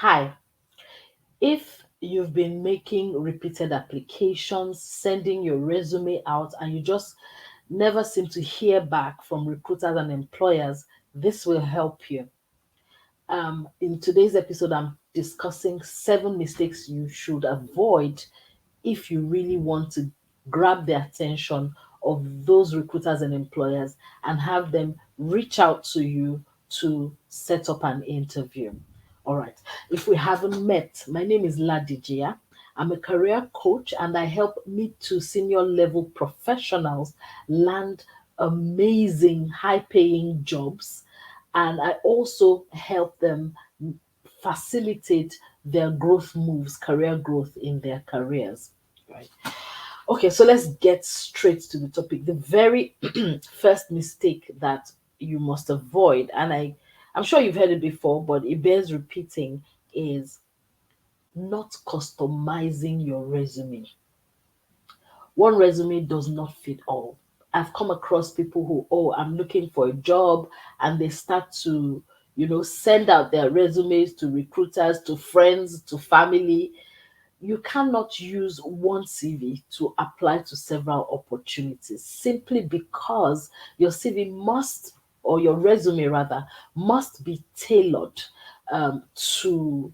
Hi, if you've been making repeated applications, sending your resume out, and you just never seem to hear back from recruiters and employers, this will help you. In today's episode, I'm discussing 7 mistakes you should avoid if you really want to grab the attention of those recruiters and employers and have them reach out to you to set up an interview. All right. If we haven't met, my name is Ladijia. I'm a career coach and I help mid to senior level professionals land amazing, high paying jobs. And I also help them facilitate their growth moves, career growth in their careers. Right. Okay, so let's get straight to the topic. The very first mistake that you must avoid, and I'm sure you've heard it before, but it bears repeating, is not customizing your resume. One resume does not fit all. I've come across people who, oh, I'm looking for a job, and they start to, send out their resumes to recruiters, to friends, to family. You cannot use one CV to apply to several opportunities simply because your CV must, or your resume rather, must be tailored to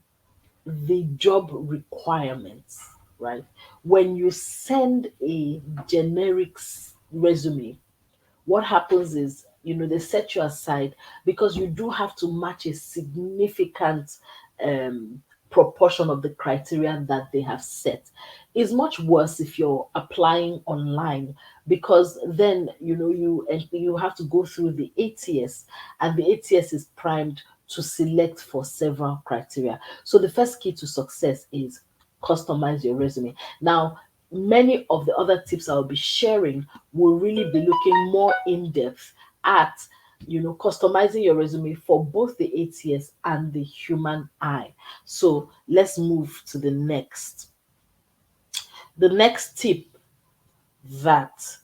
the job requirements, right? When you send a generic resume, what happens is, they set you aside because you do have to match a significant um, proportion of the criteria that they have set. It's much worse if you're applying online because then you have to go through the ATS, and the ATS is primed to select for several criteria. So the first key to success is customize your resume. Now, many of the other tips I'll be sharing will really be looking more in depth at customizing your resume for both the ATS and the human eye. So let's move to the next tip that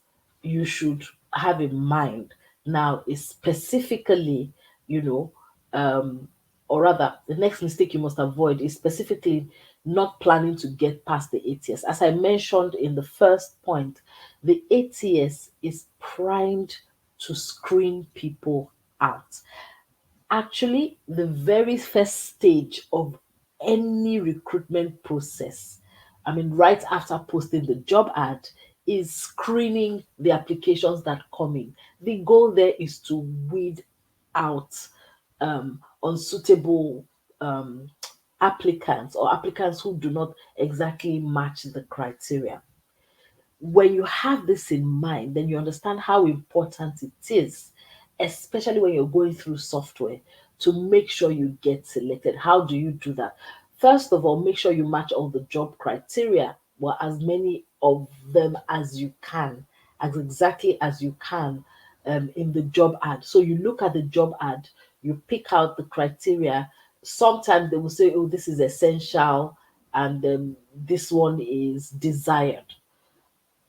you should have in mind now is specifically, you know, um, or rather, the next mistake you must avoid is specifically not planning to get past the ATS. As I mentioned in the first point, the ATS is primed to screen people out. Actually, the very first stage of any recruitment process, I mean, right after posting the job ad, is screening the applications that come in. The goal there is to weed out unsuitable um, applicants, or applicants who do not exactly match the criteria. When you have this in mind, then you understand how important it is, especially when you're going through software, to make sure you get selected. How do you do that? First of all, make sure you match all the job criteria, well, as many of them as you can, as exactly as you can in the job ad. So you look at the job ad, you pick out the criteria. Sometimes they will say, oh, this is essential, and this one is desired.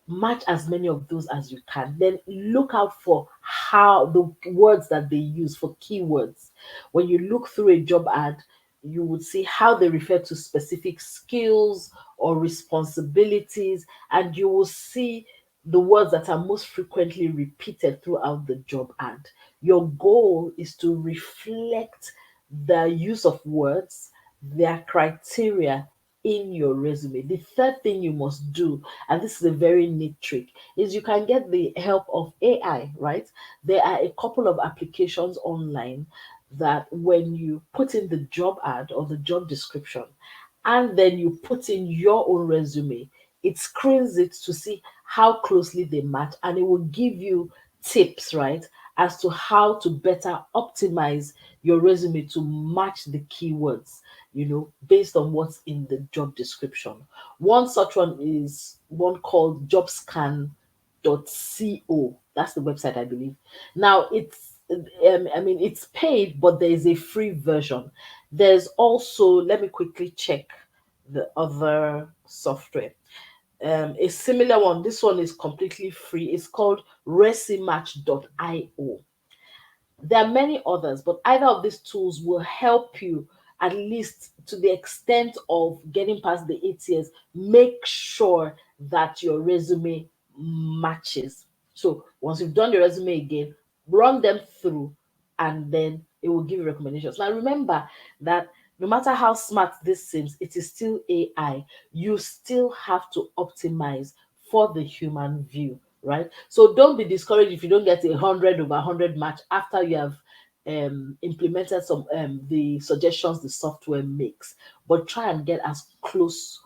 Match as many of those as you can. Then look out for how the words that they use for keywords. When you look through a job ad, you would see how they refer to specific skills or responsibilities, and you will see the words that are most frequently repeated throughout the job ad. Your goal is to reflect the use of words, their criteria in your resume. The third thing you must do, and this is a very neat trick, is you can get the help of AI, right? There are a couple of applications online that when you put in the job ad or the job description and then you put in your own resume, it screens it to see how closely they match, and it will give you tips, right, as to how to better optimize your resume to match the keywords, based on what's in the job description. One such one is one called jobscan.co. That's the website, I believe. Now, it's paid, but there is a free version. There's also, let me quickly check the other software. A similar one, this one is completely free. It's called ResiMatch.io. There are many others, but either of these tools will help you at least to the extent of getting past the 8 years, make sure that your resume matches. So once you've done the resume again, run them through, and then it will give you recommendations. Now remember that no matter how smart this seems, it is still AI. You still have to optimize for the human view, right? So don't be discouraged if you don't get 100/100 match after you have implemented some the suggestions the software makes, but try and get as close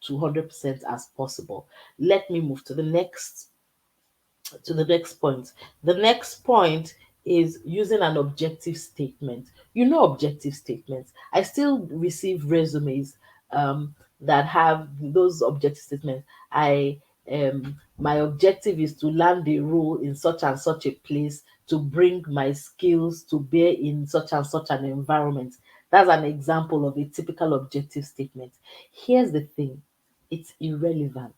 to 100% as possible. Let me move to the next point. The next point is using an objective statement. You know, objective statements. I still receive resumes that have those objective statements. My objective is to land a role in such and such a place, to bring my skills to bear in such and such an environment. That's an example of a typical objective statement. Here's the thing, it's irrelevant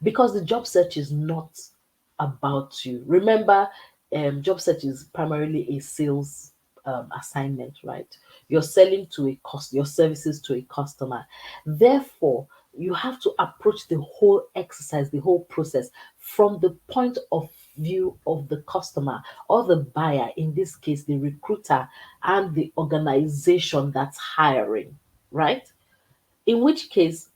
because the job search is not about you. Remember, job search is primarily a sales assignment, right? You're selling to a cost your services to a customer. Therefore, you have to approach the whole exercise, the whole process from the point of view of the customer or the buyer, in this case, the recruiter and the organization that's hiring, right? In which case,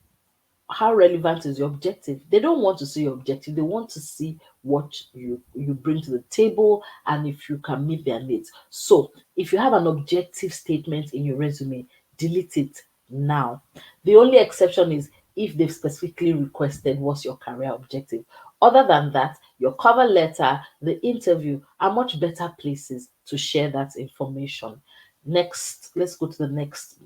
how relevant is your objective? They don't want to see your objective. They want to see what you bring to the table and if you can meet their needs. So if you have an objective statement in your resume, delete it now. The only exception is if they've specifically requested what's your career objective. Other than that, your cover letter, the interview are much better places to share that information. Next, let's go to the next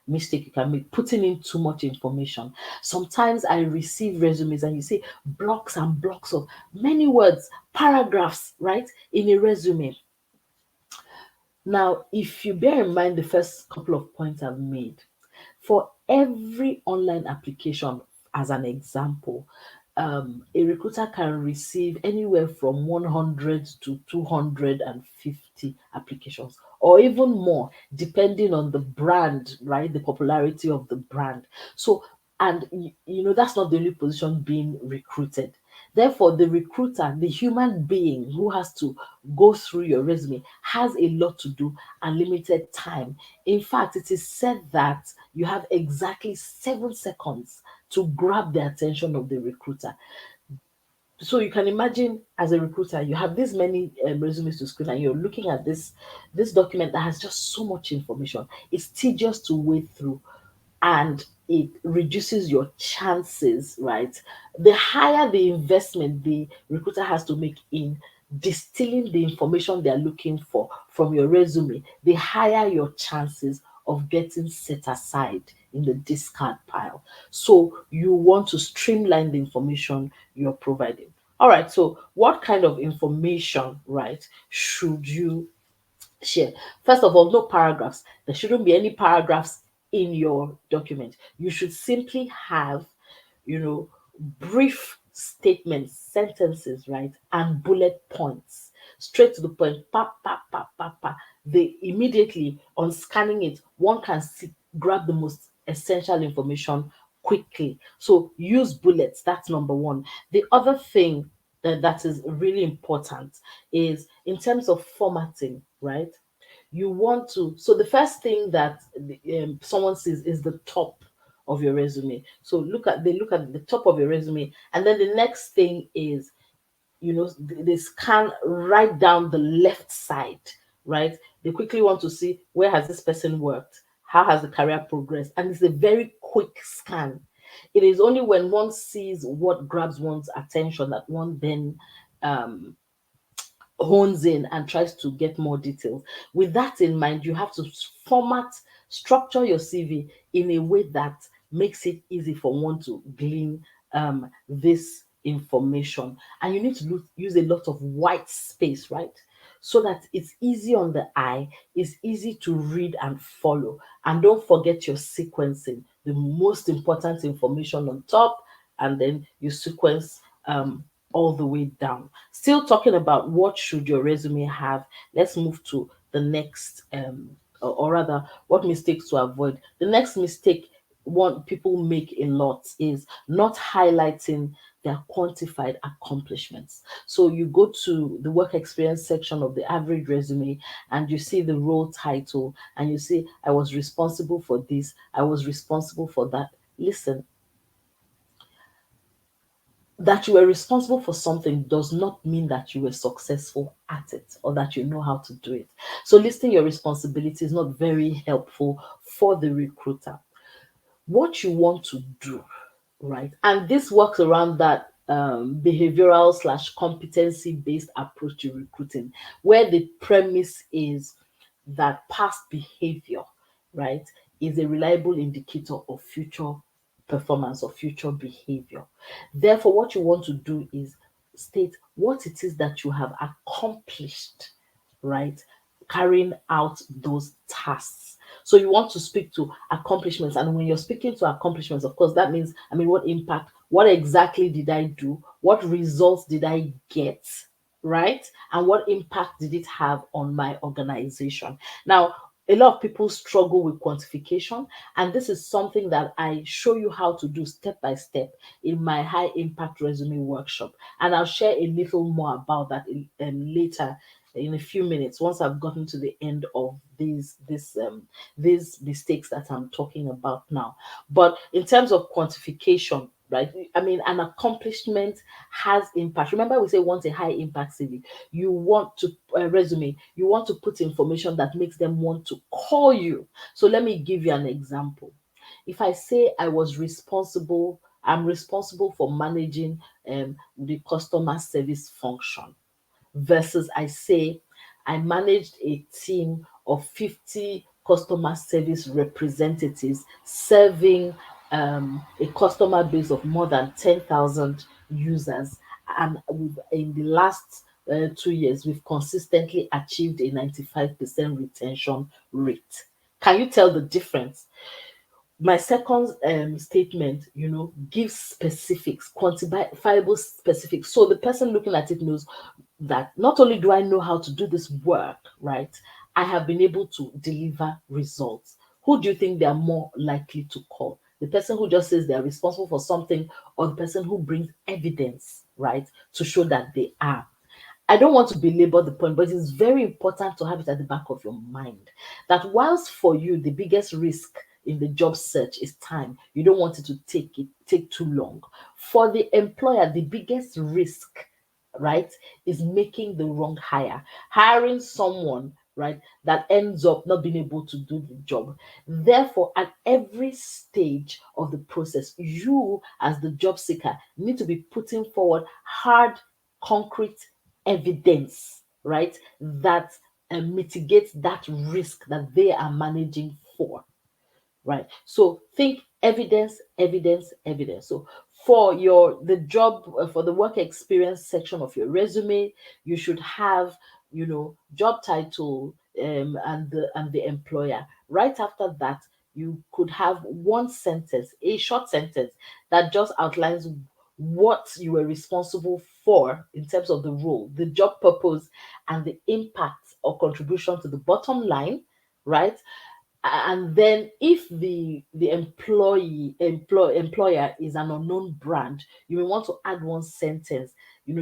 mistake you can make, putting in too much information. Sometimes I receive resumes and you see blocks and blocks of many words, paragraphs, right, in a resume. Now, if you bear in mind the first couple of points I've made, for every online application, as an example, a recruiter can receive anywhere from 100 to 250 applications, or even more, depending on the brand, right? The popularity of the brand. So, and you know, that's not the only position being recruited. Therefore, the recruiter, the human being who has to go through your resume, has a lot to do and limited time. In fact, it is said that you have exactly 7 seconds to grab the attention of the recruiter. So you can imagine, as a recruiter, you have this many resumes to screen and you're looking at this document that has just so much information. It's tedious to wade through, and it reduces your chances, right? The higher the investment the recruiter has to make in distilling the information they're looking for from your resume, the higher your chances of getting set aside in the discard pile. So you want to streamline the information you're providing. All right, so what kind of information, right, should you share? First of all, no paragraphs. There shouldn't be any paragraphs in your document. You should simply have, you know, brief statements, sentences, right, and bullet points, straight to the point. Pa pa pa pa pa. They immediately, on scanning it, one can see, grab the most essential information quickly. So use bullets. That's number one. The other thing that is really important is in terms of formatting, right? You want to, so the first thing that someone sees is the top of your resume. So they look at the top of your resume, and then the next thing is, you know, they scan right down the left side, right? They quickly want to see, where has this person worked, how has the career progressed, and it's a very quick scan. It is only when one sees what grabs one's attention that one then um hones in and tries to get more details. With that in mind, you have to structure your CV in a way that makes it easy for one to glean this information. And you need to use a lot of white space, right? So that it's easy on the eye, it's easy to read and follow. And don't forget your sequencing, the most important information on top, and then you sequence all the way down. Still talking about what should your resume have, let's move to the next or rather, what mistakes to avoid. The next mistake one people make a lot is not highlighting their quantified accomplishments. So you go to the work experience section of the average resume and you see the role title and you see, I was responsible for this, I was responsible for that. Listen, that you were responsible for something does not mean that you were successful at it or that you know how to do it. So listing your responsibility is not very helpful for the recruiter. What you want to do, right? And this works around that behavioral slash competency based approach to recruiting, where the premise is that past behavior, right, is a reliable indicator of future performance or future behavior. Therefore, what you want to do is state what it is that you have accomplished, right, carrying out those tasks. So you want to speak to accomplishments. And when you're speaking to accomplishments, of course, that means, I mean, what impact, what exactly did I do? What results did I get? Right? And what impact did it have on my organization? Now, a lot of people struggle with quantification, and this is something that I show you how to do step by step in my high impact resume workshop. And I'll share a little more about that later in a few minutes once I've gotten to the end of these mistakes that I'm talking about now. But in terms of quantification, right? I mean, an accomplishment has impact. Remember, we say want a high impact CV. You want to resume. You want to put information that makes them want to call you. So let me give you an example. If I say I'm responsible for managing the customer service function, versus I say I managed a team of 50 customer service representatives serving a customer base of more than 10,000 users. And in the last 2 years, we've consistently achieved a 95% retention rate. Can you tell the difference? My second statement, gives specifics, quantifiable specifics. So the person looking at it knows that not only do I know how to do this work, right? I have been able to deliver results. Who do you think they are more likely to call? The person who just says they are responsible for something, or the person who brings evidence, right, to show that they are? I don't want to belabor the point, but it's very important to have it at the back of your mind that whilst for you the biggest risk in the job search is time, you don't want it to take too long. For the employer, the biggest risk, right, is making the wrong hire, hiring someone, right, that ends up not being able to do the job. Therefore, at every stage of the process, you as the job seeker need to be putting forward hard, concrete evidence, right, that mitigates that risk that they are managing for, right? So think evidence, evidence, evidence. So for the job, for the work experience section of your resume, you should have, job title, and the employer. Right after that, you could have one sentence, a short sentence that just outlines what you were responsible for in terms of the role, the job purpose, and the impact or contribution to the bottom line, right? And then if the employer is an unknown brand, you may want to add one sentence,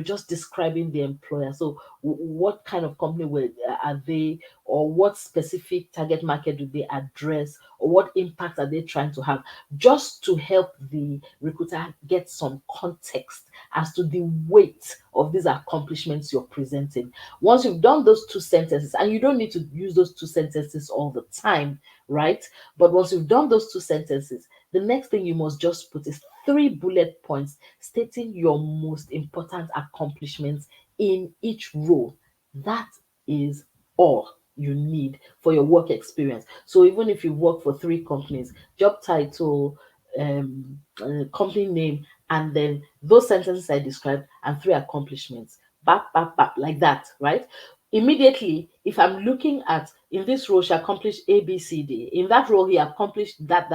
just describing the employer. So what kind of company are they, or what specific target market do they address, or what impact are they trying to have, just to help the recruiter get some context as to the weight of these accomplishments you're presenting. Once you've done those two sentences, and you don't need to use those two sentences all the time, right? But once you've done those two sentences, the next thing you must just put is 3 bullet points stating your most important accomplishments in each role. That is all you need for your work experience. So even if you work for 3 companies, job title, company name, and then those sentences I described, and 3 accomplishments, like that, right? Immediately, if I'm looking at, in this role she accomplished A, B, C, D, in that role he accomplished that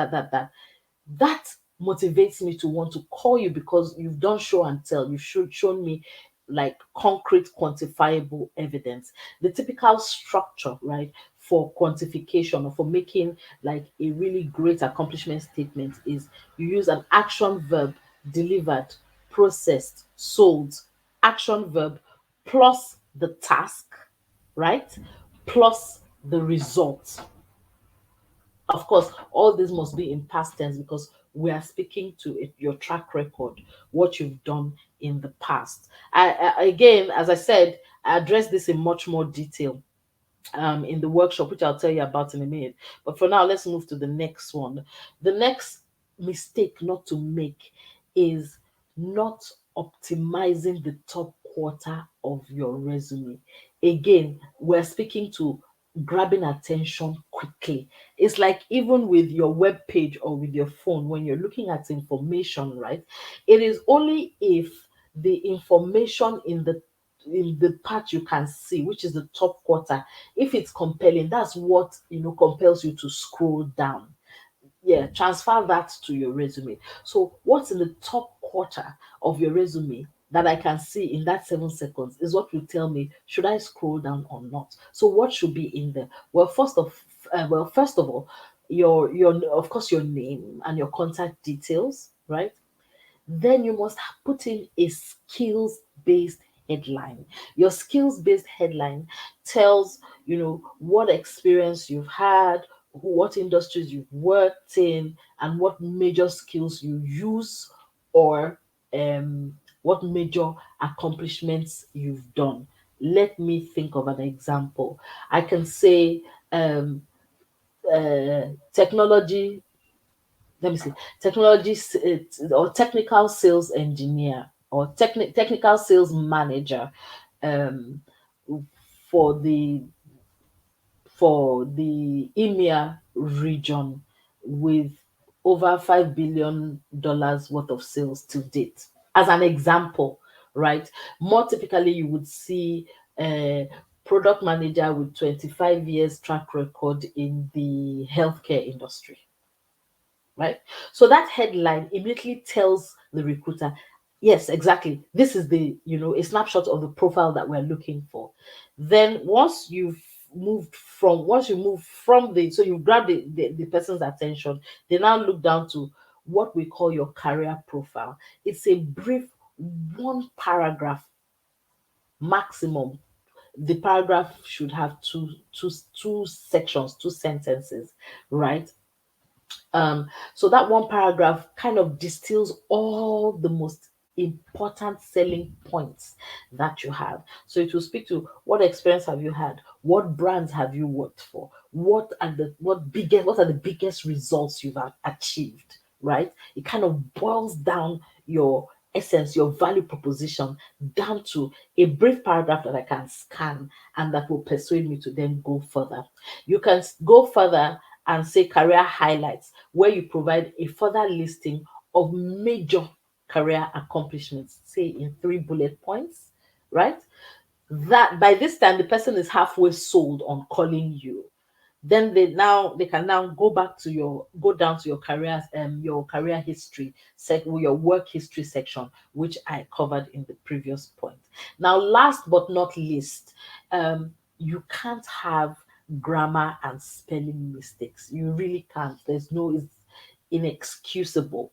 motivates me to want to call you, because you've done show and tell. You've shown me like concrete, quantifiable evidence. The typical structure, right, for quantification or for making like a really great accomplishment statement is you use an action verb, delivered, processed, sold, action verb plus the task, right? Plus the result. Of course, all this must be in past tense because we are speaking to your track record, what you've done in the past. Again, as I said, I address this in much more detail in the workshop, which I'll tell you about in a minute. But for now, let's move to the next one. The next mistake not to make is not optimizing the top quarter of your resume. Again, we're speaking to grabbing attention quickly. It's like even with your web page or with your phone, when you're looking at information, right? It is only if the information in the part you can see, which is the top quarter, if it's compelling, that's what compels you to scroll down. Yeah, transfer that to your resume. So what's in the top quarter of your resume that I can see in that 7 seconds is what will tell me should I scroll down or not. So what should be in there? Well, first of all, your of course your name and your contact details, right? Then you must put in a skills based headline. Your skills based headline tells, what experience you've had, what industries you've worked in, and what major skills you use, or what major accomplishments you've done. Let me think of an example. I can say technology let me see, or technical sales engineer or technical sales manager um, for the EMEA region with over $5 billion worth of sales to date. As an example, right? More typically, you would see a product manager with 25 years track record in the healthcare industry, right? So that headline immediately tells the recruiter, yes, exactly. This is a snapshot of the profile that we're looking for. Then once you move from so you grab the person's attention, they now look down to what we call your career profile. It's a brief one paragraph maximum. The paragraph should have two sections, two sentences, right? So that one paragraph kind of distills all the most important selling points that you have. So it will speak to what experience have you had, what brands have you worked for, what are the biggest results you've achieved, right? It kind of boils down your essence, your value proposition down to a brief paragraph that I can scan and that will persuade me to then go further. You can go further and say career highlights, where you provide a further listing of major career accomplishments, say in 3 bullet points, right? That by this time the person is halfway sold on calling you. Then they can now go down to your career history your work history section, which I covered in the previous point. Now, last but not least, you can't have grammar and spelling mistakes. You really can't. It's inexcusable.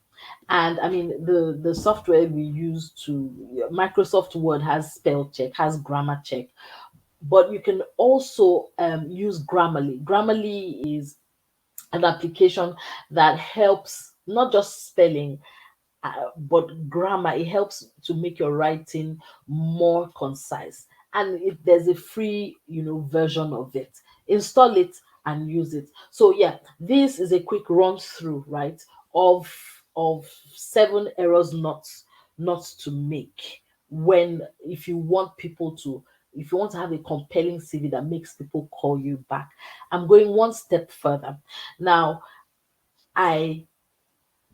And I mean, the software we use to Microsoft Word has spell check, has grammar check, but you can also use Grammarly. Grammarly is an application that helps not just spelling, but grammar. It helps to make your writing more concise. And there's a free, version of it. Install it and use it. So yeah, this is a quick run through, right, of of 7 errors not to make when if you want people to if you want to have a compelling CV that makes people call you back. I'm going one step further. Now, I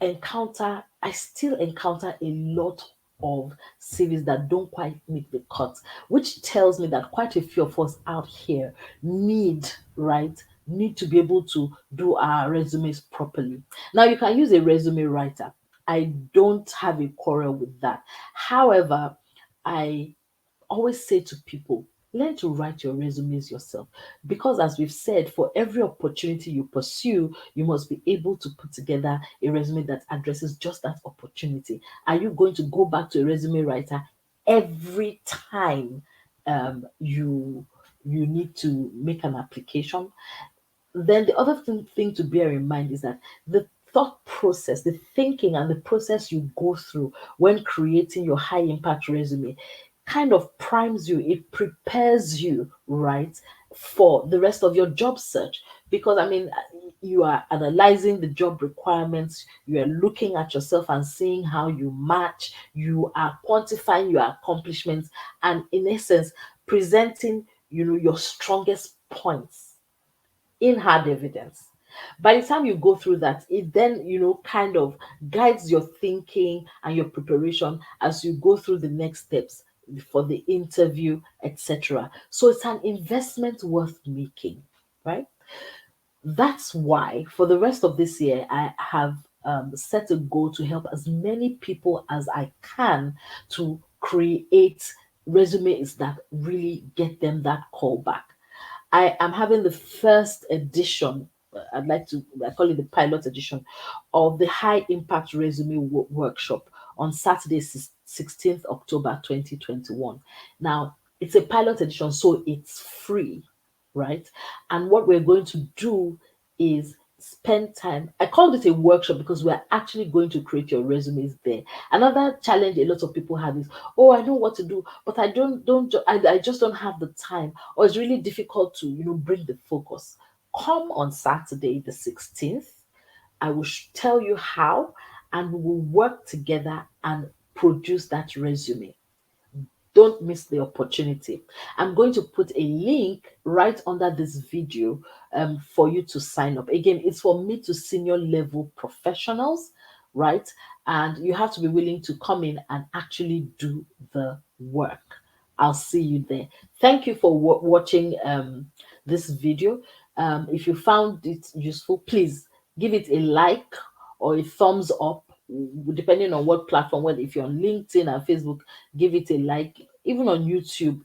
I still encounter a lot of CVs that don't quite meet the cut, which tells me that quite a few of us out here right, need to be able to do our resumes properly. Now, you can use a resume writer. I don't have a quarrel with that. However, I always say to people, Learn to write your resumes yourself, because as we've said, for every opportunity you pursue, you must be able to put together a resume that addresses just that opportunity. Are you going to go back to a resume writer every time you need to make an application? Then the other thing to bear in mind is that the thought process, the thinking and the process you go through when creating your high impact resume kind of primes you, it prepares you, right, for the rest of your job search. Because I mean, you are analyzing the job requirements, you are looking at yourself and seeing how you match, you are quantifying your accomplishments, and in essence, presenting, your strongest points in hard evidence. By the time you go through that, it then, kind of guides your thinking and your preparation as you go through the next steps for the interview, etc. So it's an investment worth making, right? That's why for the rest of this year, I have set a goal to help as many people as I can to create resumes that really get them that call back. I am having the first edition. I call it the pilot edition of the High Impact Resume Workshop on Saturday, 16th October 2021. Now, it's a pilot edition, so it's free, right? And what we're going to do is spend time. I called it a workshop because we're actually going to create your resumes there. Another challenge a lot of people have is, oh, I know what to do, but I just don't have the time, or it's really difficult to, bring the focus. Come on Saturday, the 16th. I will tell you how, and we will work together and produce that resume. Don't miss the opportunity. I'm going to put a link right under this video for you to sign up. Again, it's for mid to senior level professionals, right? And you have to be willing to come in and actually do the work. I'll see you there. Thank you for watching this video. If you found it useful, please give it a like or a thumbs up, depending on what platform. Well, if you're on LinkedIn and Facebook, give it a like. Even on YouTube,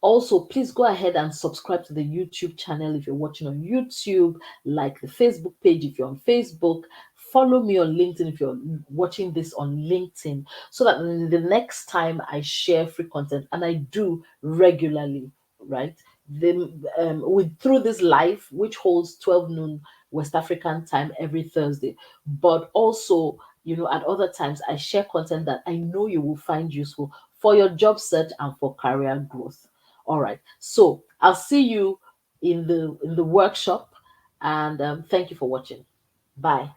also, please go ahead and subscribe to the YouTube channel if you're watching on YouTube, like the Facebook page if you're on Facebook, follow me on LinkedIn if you're watching this on LinkedIn, so that the next time I share free content, and I do regularly, right? Then with through this live, which holds 12 noon West African time every Thursday, but also, at other times I share content that I know you will find useful for your job search and for career growth. All right. So I'll see you in the workshop, and thank you for watching. Bye.